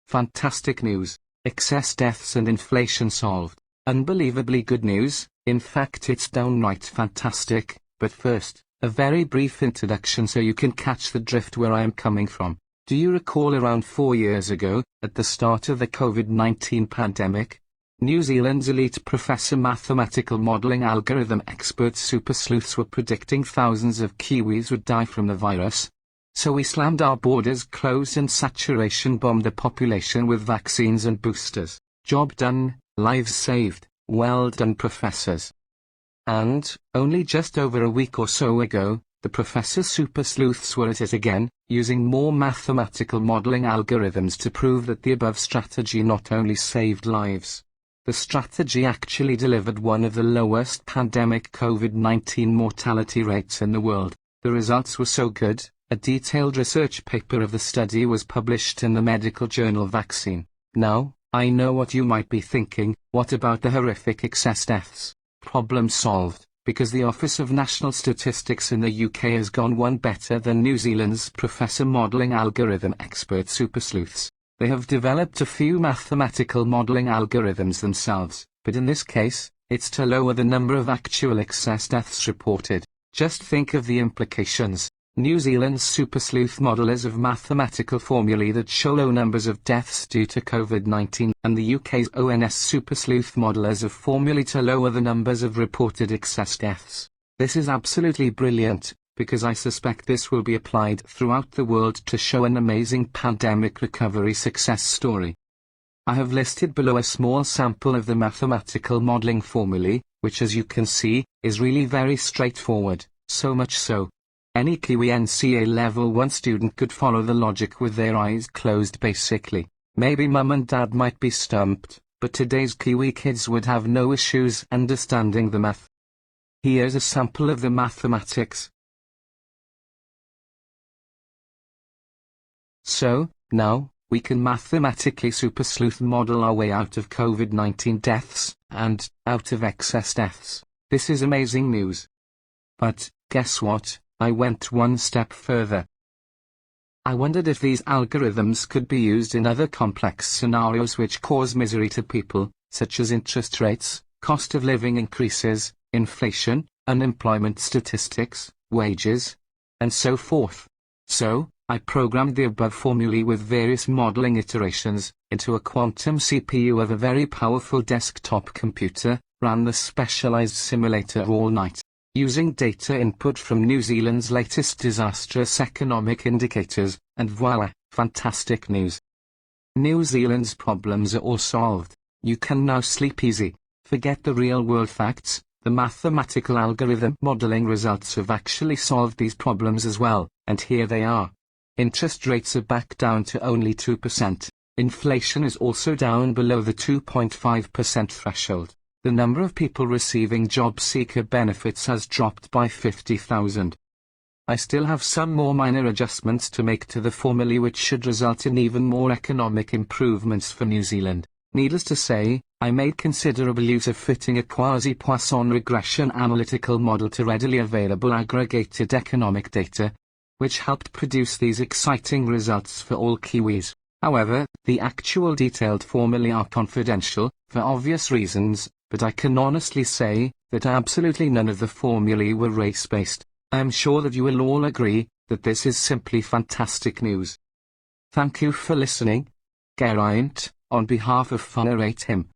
Fantastic news. Excess deaths and inflation solved. Unbelievably good news. In fact, it's downright fantastic. But first, a very brief introduction so you can catch the drift where I am coming from. Do you recall around 4 years ago, at the start of the COVID-19 pandemic, New Zealand's elite professor mathematical modelling algorithm expert super sleuths were predicting thousands of Kiwis would die from the virus? So we slammed our borders closed and saturation bombed the population with vaccines and boosters. Job done, lives saved. Well done, professors. And, only just over a week or so ago, the professor super sleuths were at it again, using more mathematical modelling algorithms to prove that the above strategy not only saved lives. The strategy actually delivered one of the lowest pandemic COVID-19 mortality rates in the world. The results were so good, a detailed research paper of the study was published in the medical journal Vaccine. Now, I know what you might be thinking, what about the horrific excess deaths? Problem solved, because the Office of National Statistics in the UK has gone one better than New Zealand's professor modelling algorithm expert super sleuths. They have developed a few mathematical modelling algorithms themselves, but in this case, it's to lower the number of actual excess deaths reported. Just think of the implications. New Zealand's super sleuth modelers have mathematical formulae that show low numbers of deaths due to COVID-19, and the UK's ONS super sleuth modelers have formulae to lower the numbers of reported excess deaths. This is absolutely brilliant, because I suspect this will be applied throughout the world to show an amazing pandemic recovery success story. I have listed below a small sample of the mathematical modelling formulae, which as you can see, is really very straightforward, so much so. Any Kiwi NCA Level 1 student could follow the logic with their eyes closed basically. Maybe mum and dad might be stumped, but today's Kiwi kids would have no issues understanding the math. Here's a sample of the mathematics. So, now, we can mathematically super sleuth model our way out of COVID-19 deaths, and, out of excess deaths. This is amazing news. But, guess what? I went one step further. I wondered if these algorithms could be used in other complex scenarios which cause misery to people, such as interest rates, cost of living increases, inflation, unemployment statistics, wages, and so forth. So, I programmed the above formulae with various modeling iterations, into a quantum CPU of a very powerful desktop computer, ran the specialized simulator all night, using data input from New Zealand's latest disastrous economic indicators, and voila, fantastic news. New Zealand's problems are all solved. You can now sleep easy. Forget the real-world facts, the mathematical algorithm modeling results have actually solved these problems as well, and here they are. Interest rates are back down to only 2%. Inflation is also down below the 2.5% threshold. The number of people receiving job seeker benefits has dropped by 50,000. I still have some more minor adjustments to make to the formulae which should result in even more economic improvements for New Zealand. Needless to say, I made considerable use of fitting a quasi-Poisson regression analytical model to readily available aggregated economic data, which helped produce these exciting results for all Kiwis. However, the actual detailed formulae are confidential, for obvious reasons, but I can honestly say that absolutely none of the formulae were race-based. I am sure that you will all agree that this is simply fantastic news. Thank you for listening. Geraint, on behalf of WhangareiTim.